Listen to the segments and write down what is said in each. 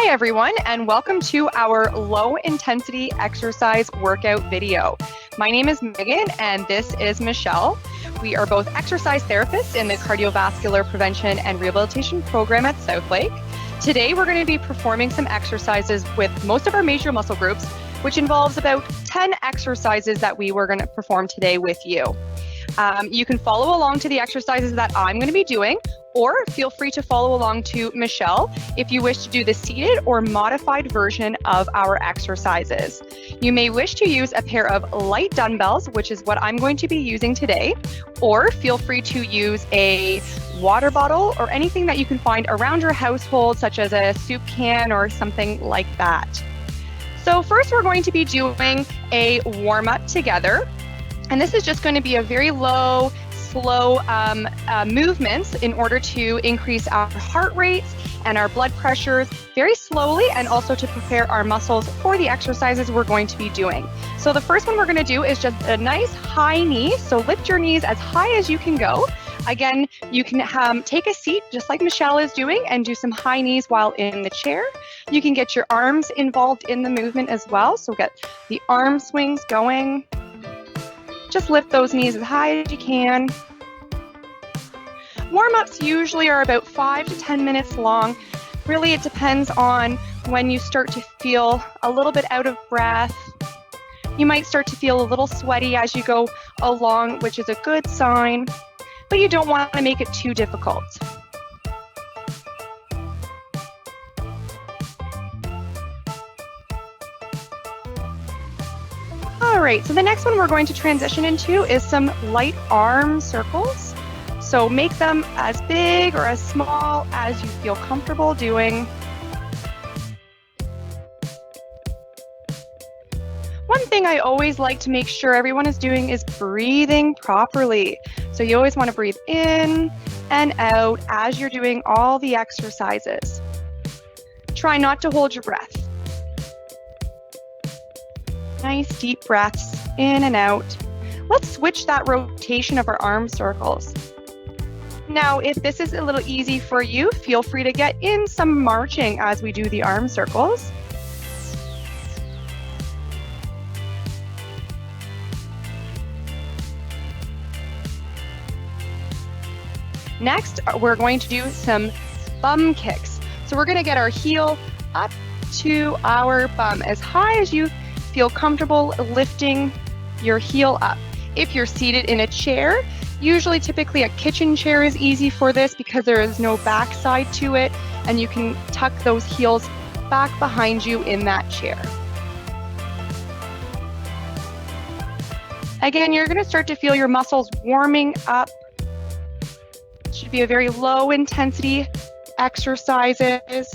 Hi everyone, and welcome to our low intensity exercise workout video. My name is Megan and this is Michelle. We are both exercise therapists in the cardiovascular prevention and rehabilitation program at Southlake. Today we're going to be performing some exercises with most of our major muscle groups, which involves about 10 exercises that we were going to perform today with you. You can follow along to the exercises that I'm going to be doing, or feel free to follow along to Michelle if you wish to do the seated or modified version of our exercises. You may wish to use a pair of light dumbbells, which is what I'm going to be using today, or feel free to use a water bottle or anything that you can find around your household, such as a soup can or something like that. So first we're going to be doing a warm-up together. And this is just going to be a very low, slow movements in order to increase our heart rates and our blood pressures very slowly, and also to prepare our muscles for the exercises we're going to be doing. So the first one we're going to do is just a nice high knee. So lift your knees as high as you can go. Again, you can take a seat just like Michelle is doing and do some high knees while in the chair. You can get your arms involved in the movement as well. So get the arm swings going. Just lift those knees as high as you can. Warm-ups usually are about 5 to 10 minutes long. Really, it depends on when you start to feel a little bit out of breath. You might start to feel a little sweaty as you go along, which is a good sign, but you don't want to make it too difficult. All right, so the next one we're going to transition into is some light arm circles. So make them as big or as small as you feel comfortable doing. One thing I always like to make sure everyone is doing is breathing properly. So you always want to breathe in and out as you're doing all the exercises. Try not to hold your breath. Nice deep breaths in and out. Let's switch that rotation of our arm circles. Now, if this is a little easy for you, feel free to get in some marching as we do the arm circles. Next, we're going to do some bum kicks. So we're going to get our heel up to our bum as high as you feel comfortable lifting your heel up. If you're seated in a chair, typically a kitchen chair is easy for this because there is no backside to it, and you can tuck those heels back behind you in that chair. Again, you're going to start to feel your muscles warming up. It should be a very low intensity exercises.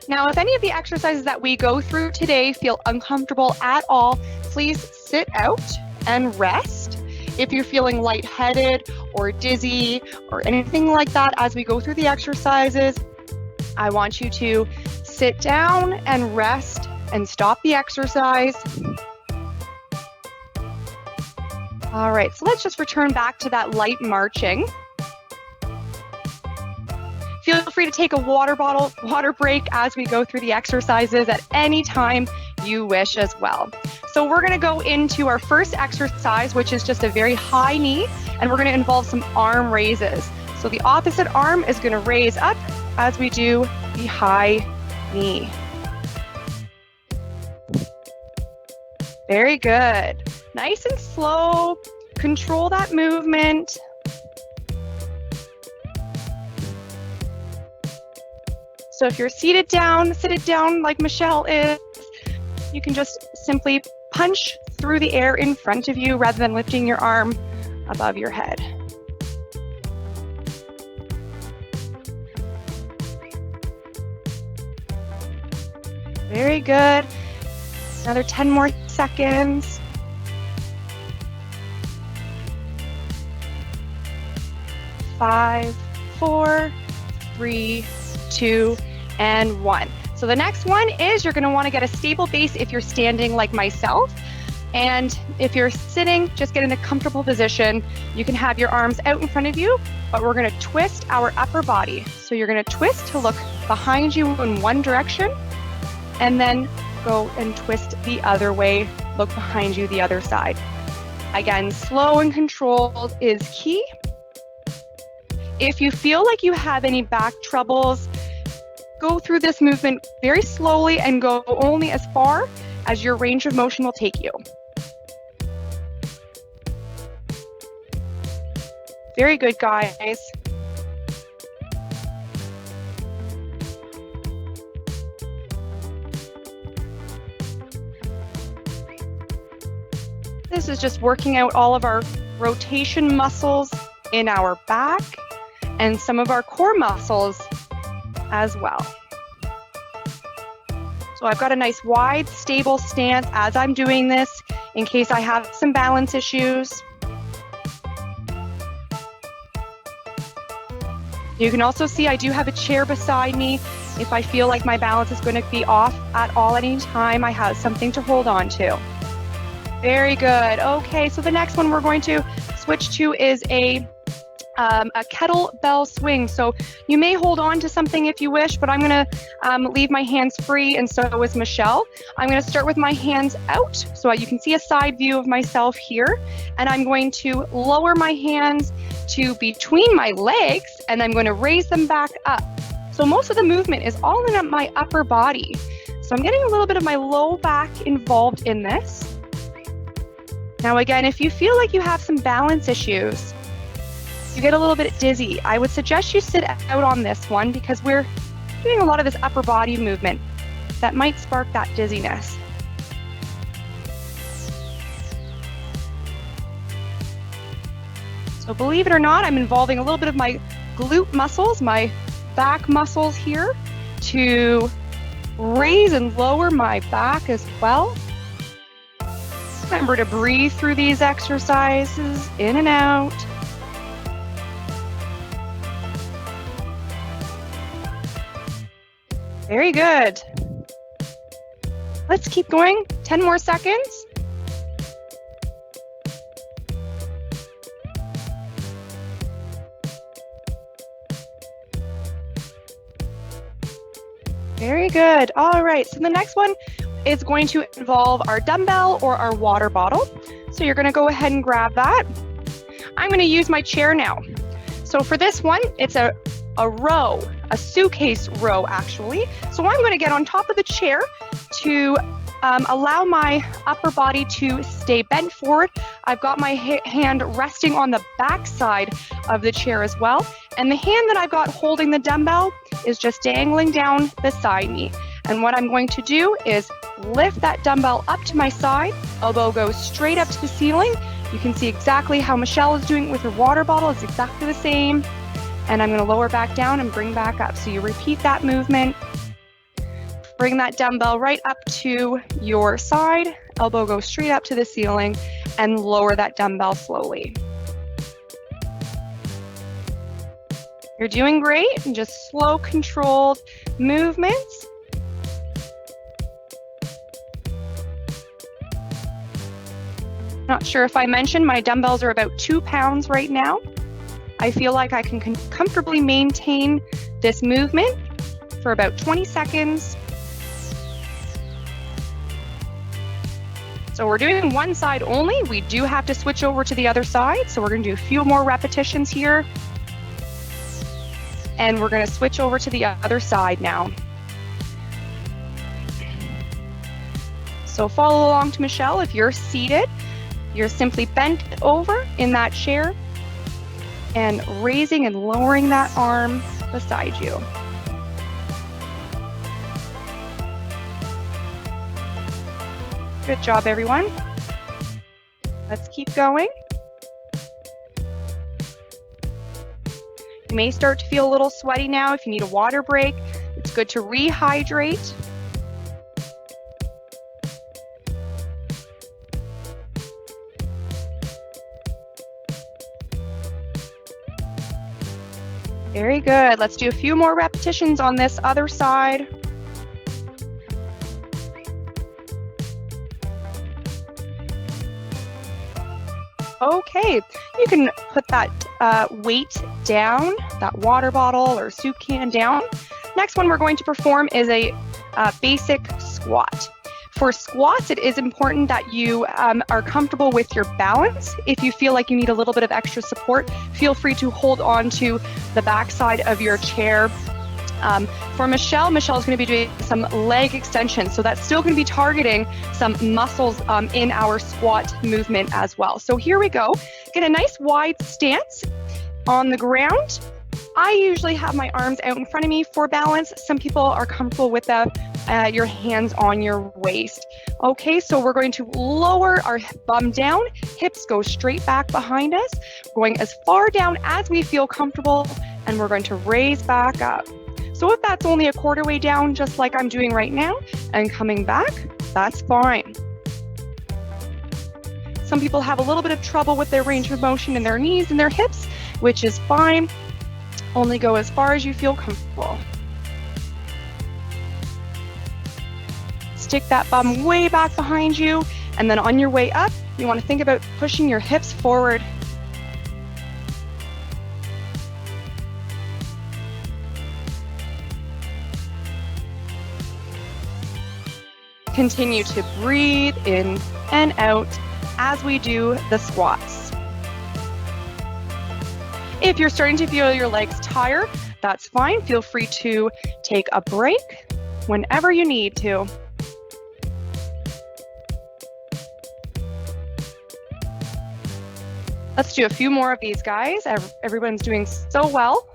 Now, if any of the exercises that we go through today feel uncomfortable at all, please sit out and rest. If you're feeling lightheaded or dizzy or anything like that as we go through the exercises, I want you to sit down and rest and stop the exercise. All right, so let's just return back to that light marching. Feel free to take a water break as we go through the exercises at any time you wish as well. So we're going to go into our first exercise, which is just a very high knee, and we're going to involve some arm raises. So the opposite arm is going to raise up as we do the high knee. Very good. Nice and slow. Control that movement. So if you're seated down, sit it down like Michelle is. You can just simply punch through the air in front of you rather than lifting your arm above your head. Very good. Another 10 more seconds. 5, 4, 3, 2, and 1. So the next one is you're going to want to get a stable base if you're standing like myself. And if you're sitting, just get in a comfortable position. You can have your arms out in front of you, but we're gonna twist our upper body. So you're gonna twist to look behind you in one direction, and then go and twist the other way, look behind you the other side. Again, slow and controlled is key. If you feel like you have any back troubles, go through this movement very slowly and go only as far as your range of motion will take you. Very good, guys. This is just working out all of our rotation muscles in our back and some of our core muscles as well. So I've got a nice wide, stable stance as I'm doing this in case I have some balance issues. You can also see I do have a chair beside me. If I feel like my balance is going to be off at all any time, I have something to hold on to. Very good. Okay, so the next one we're going to switch to is a kettlebell swing. So you may hold on to something if you wish, but I'm going to leave my hands free, and so is Michelle. I'm going to start with my hands out so you can see a side view of myself here, and I'm going to lower my hands to between my legs, and I'm going to raise them back up. So most of the movement is all in my upper body. So I'm getting a little bit of my low back involved in this. Now again, if you feel like you have some balance issues, you get a little bit dizzy, I would suggest you sit out on this one because we're doing a lot of this upper body movement that might spark that dizziness. So believe it or not, I'm involving a little bit of my glute muscles, my back muscles here to raise and lower my back as well. Remember to breathe through these exercises, in and out. Very good. Let's keep going. 10 more seconds. Very good. All right, so the next one is going to involve our dumbbell or our water bottle. So you're gonna go ahead and grab that. I'm gonna use my chair now. So for this one, it's a row, a suitcase row actually. So I'm gonna get on top of the chair to allow my upper body to stay bent forward. I've got my hand resting on the back side of the chair as well. And the hand that I've got holding the dumbbell is just dangling down beside me. And what I'm going to do is lift that dumbbell up to my side, elbow goes straight up to the ceiling. You can see exactly how Michelle is doing it with her water bottle. It's exactly the same. And I'm gonna lower back down and bring back up. So you repeat that movement. Bring that dumbbell right up to your side, elbow goes straight up to the ceiling, and lower that dumbbell slowly. You're doing great, and just slow, controlled movements. Not sure if I mentioned, my dumbbells are about 2 pounds right now. I feel like I can comfortably maintain this movement for about 20 seconds. So we're doing one side only. We do have to switch over to the other side. So we're gonna do a few more repetitions here. And we're gonna switch over to the other side now. So follow along to Michelle. If you're seated, you're simply bent over in that chair and raising and lowering that arm beside you. Good job, everyone. Let's keep going. You may start to feel a little sweaty now. If you need a water break, it's good to rehydrate. Very good. Let's do a few more repetitions on this other side. Okay, you can put that weight down, that water bottle or soup can down. Next one we're going to perform is a basic squat. For squats, it is important that you are comfortable with your balance. If you feel like you need a little bit of extra support, feel free to hold on to the backside of your chair. For Michelle is going to be doing some leg extensions. So that's still going to be targeting some muscles in our squat movement as well. So here we go. Get a nice wide stance on the ground. I usually have my arms out in front of me for balance. Some people are comfortable with your hands on your waist. Okay, so we're going to lower our bum down. Hips go straight back behind us. We're going as far down as we feel comfortable, and we're going to raise back up. So if that's only a quarter way down, just like I'm doing right now, and coming back, that's fine. Some people have a little bit of trouble with their range of motion in their knees and their hips, which is fine. Only go as far as you feel comfortable. Stick that bum way back behind you, and then on your way up, you want to think about pushing your hips forward. Continue to breathe in and out as we do the squats. If you're starting to feel your legs tired, that's fine. Feel free to take a break whenever you need to. Let's do a few more of these, guys. Everyone's doing so well.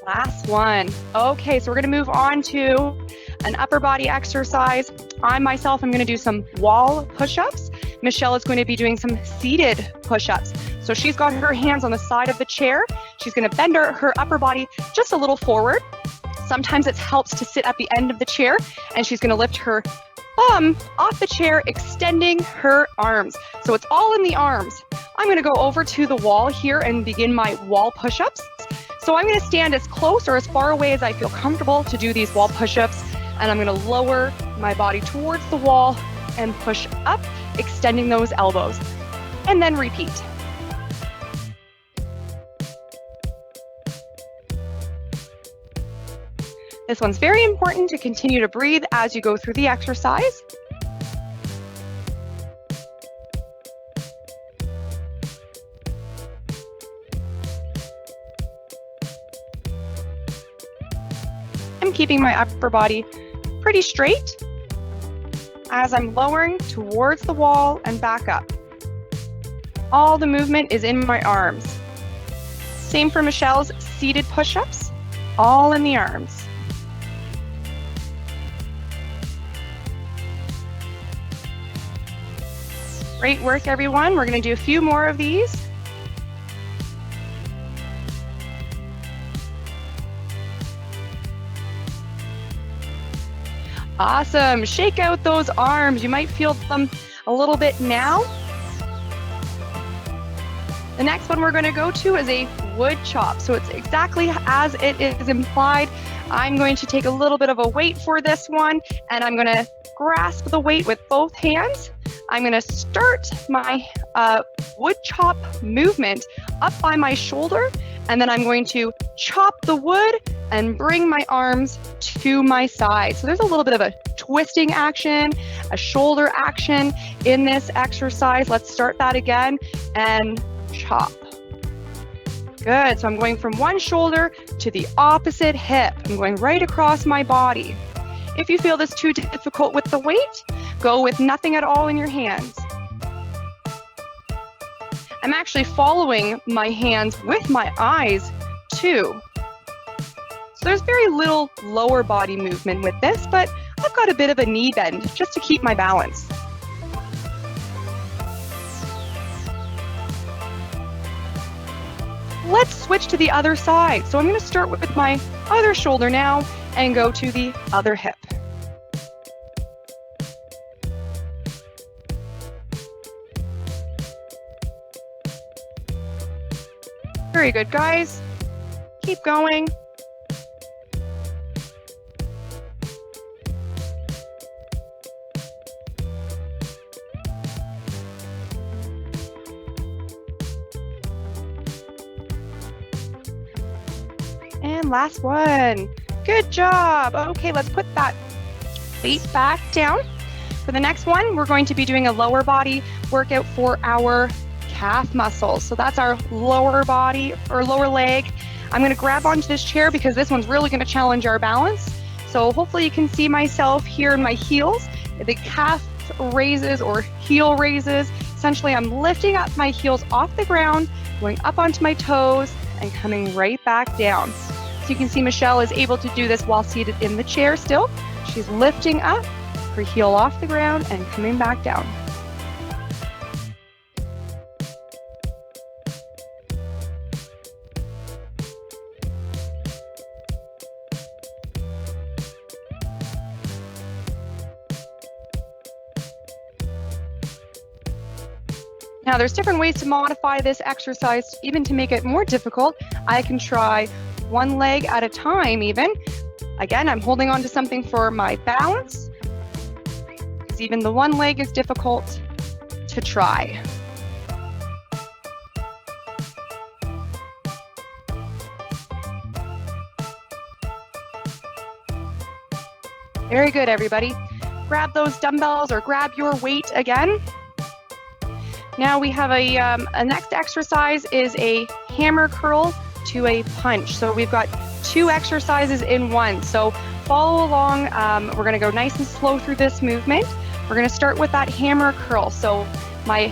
Last one. Okay, so we're going to move on to an upper body exercise. I myself am going to do some wall push-ups. Michelle is going to be doing some seated push-ups. So she's got her hands on the side of the chair. She's going to bend her upper body just a little forward. Sometimes it helps to sit at the end of the chair, and she's going to lift her bum off the chair, extending her arms. So it's all in the arms. I'm going to go over to the wall here and begin my wall push-ups. So I'm going to stand as close or as far away as I feel comfortable to do these wall push-ups, and I'm going to lower my body towards the wall and push up, extending those elbows, and then repeat. This one's very important to continue to breathe as you go through the exercise. I'm keeping my upper body pretty straight as I'm lowering towards the wall and back up. All the movement is in my arms. Same for Michelle's seated push-ups, all in the arms. Great work, everyone. We're going to do a few more of these. Awesome. Shake out those arms. You might feel them a little bit now. The next one we're going to go to is a wood chop. So it's exactly as it is implied. I'm going to take a little bit of a weight for this one, and I'm going to grasp the weight with both hands. I'm going to start my wood chop movement up by my shoulder, and then I'm going to chop the wood and bring my arms to my side. So there's a little bit of a twisting action, a shoulder action in this exercise. Let's start that again and chop. Good. So I'm going from one shoulder to the opposite hip. I'm going right across my body. If you feel this too difficult with the weight, go with nothing at all in your hands. I'm actually following my hands with my eyes too. So there's very little lower body movement with this, but I've got a bit of a knee bend just to keep my balance. Let's switch to the other side. So I'm going to start with my other shoulder now and go to the other hip. Very good, guys. Keep going. And last one. Good job. Okay, let's put that weight back down. For the next one, we're going to be doing a lower body workout for our calf muscles. So that's our lower body or lower leg. I'm going to grab onto this chair because this one's really going to challenge our balance. So hopefully you can see myself here in my heels. The calf raises or heel raises. Essentially, I'm lifting up my heels off the ground, going up onto my toes, and coming right back down. So you can see Michelle is able to do this while seated in the chair still. She's lifting up, her heel off the ground, and coming back down. Now there's different ways to modify this exercise, even to make it more difficult. I can try one leg at a time even. Again, I'm holding on to something for my balance, because even the one leg is difficult to try. Very good, everybody. Grab those dumbbells or grab your weight again. Now we have a next exercise is a hammer curl to a punch. So we've got two exercises in one. So follow along. We're going to go nice and slow through this movement. We're going to start with that hammer curl. So my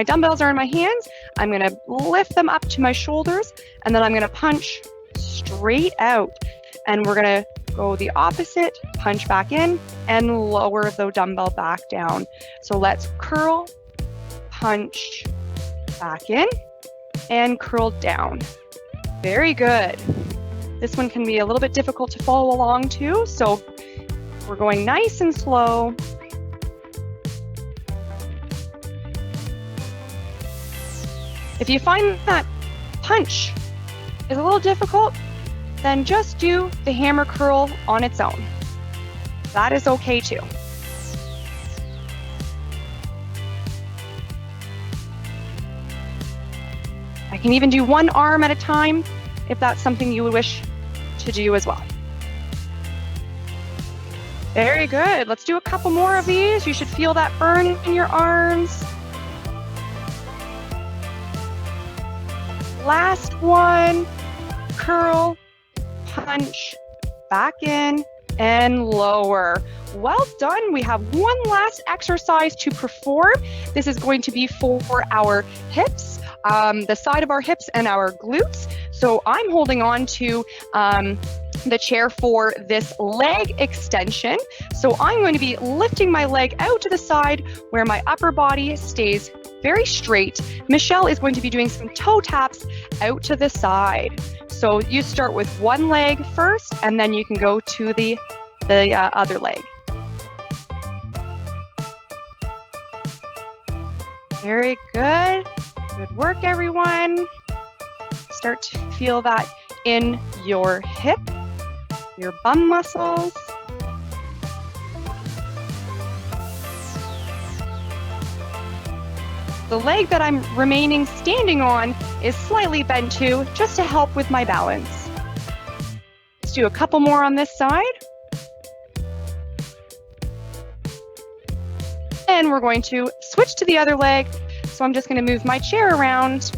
dumbbells are in my hands. I'm going to lift them up to my shoulders, and then I'm going to punch straight out. And we're going to go the opposite, punch back in, and lower the dumbbell back down. So let's curl, punch, back in, and curl down. Very good. This one can be a little bit difficult to follow along too, so we're going nice and slow. If you find that punch is a little difficult, then just do the hammer curl on its own. That is okay too. I can even do one arm at a time if that's something you would wish to do as well. Very good. Let's do a couple more of these. You should feel that burn in your arms. Last one. Curl, punch, back in, and lower. Well done. We have one last exercise to perform. This is going to be for our hips. The side of our hips and our glutes. So I'm holding on to the chair for this leg extension. So I'm going to be lifting my leg out to the side where my upper body stays very straight. Michelle is going to be doing some toe taps out to the side. So you start with one leg first, and then you can go to the other leg. Very good. Good work, everyone. Start to feel that in your hip, your bum muscles. The leg that I'm remaining standing on is slightly bent too, just to help with my balance. Let's do a couple more on this side. And we're going to switch to the other leg. So I'm just going to move my chair around.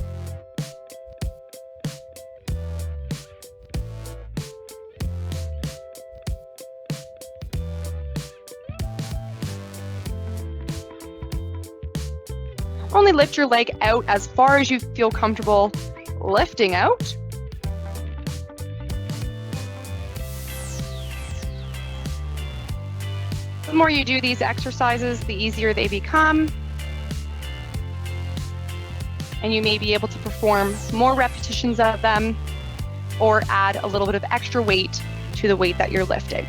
Only lift your leg out as far as you feel comfortable lifting out. The more you do these exercises, the easier they become. And you may be able to perform more repetitions of them or add a little bit of extra weight to the weight that you're lifting.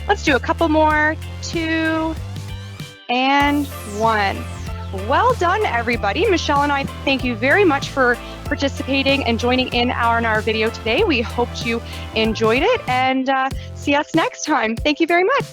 Let's do a couple more. 2 and 1. Well done, everybody. Michelle and I thank you very much for participating and joining in on our video today. We hope you enjoyed it, and see us next time. Thank you very much.